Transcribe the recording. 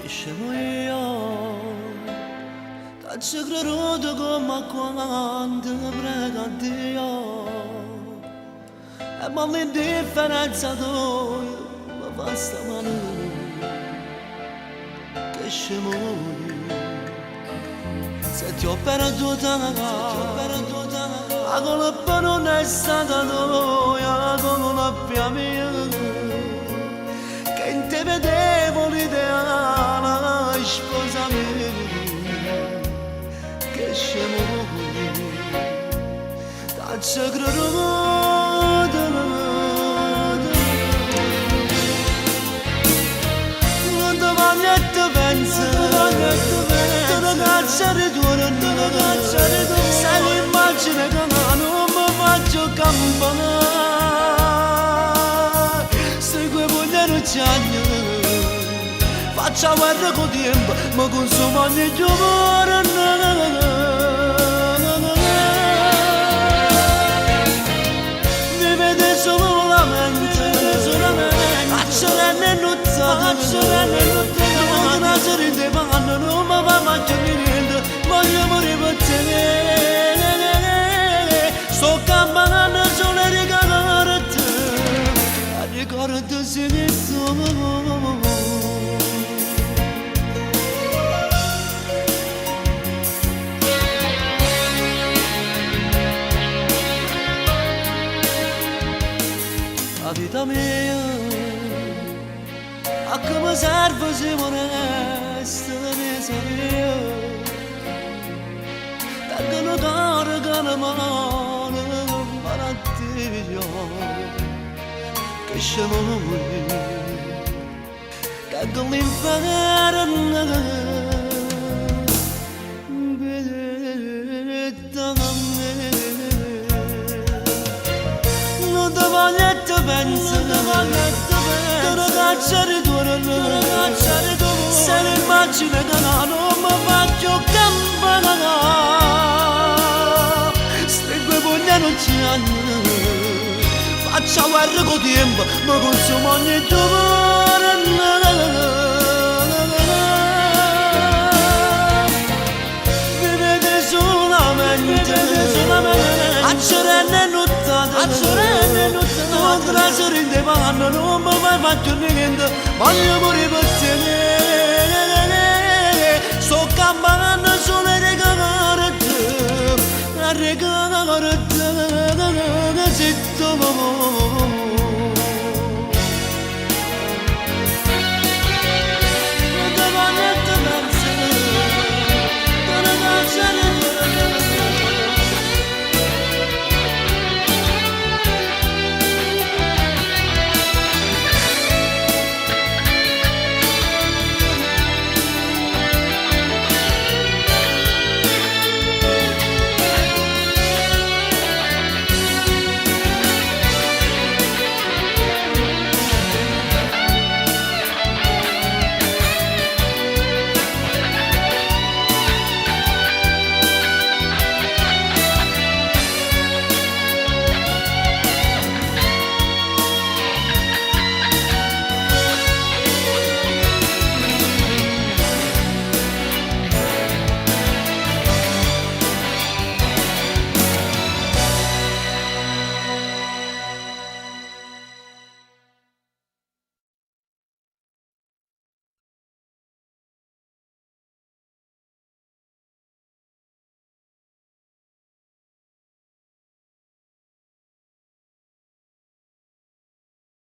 scemo io, caccio creduto come quando prego a Dio, e ma l'indifferenza tua mi fa sta mano, che scemo io, se ti ho perduta, la colpa non è stata tua, la colpa mia, che in te vedevo l'ideale sposa mia, che scemo t'accio creduto, non ti voglio e ti penso, te lo caccia ritorno, sei l'immagine che non mi faccio campanare, segue voglio ciagno, faccia guerra con tempo, ma consuma ogni giorno. Mi vede solo la mente, accerenne e nuzzate, non nascere in te panno, non mi fa mangiare niente, voglio morire per te. Sto camminando solo a ricordare, ricordo se ne sono. La vita mia, a come serve se vorresti ne sarei, tengono caro che la mano malattia, che scemo che con l'inferno vedetta a me, non ti voglio e ti penso, te lo caccia ritorno, sei l'immagine che non mi faccio campanare, stringo i pugni e non ci hanno, faccia guerra con tempo, ma consumo ogni giorno. Mi vede solamente, accerenne e nuzzate, non trasere in te panno, non mi fai faccio niente, voglio morire per te. Sto camminando solo a regalare te, zitto.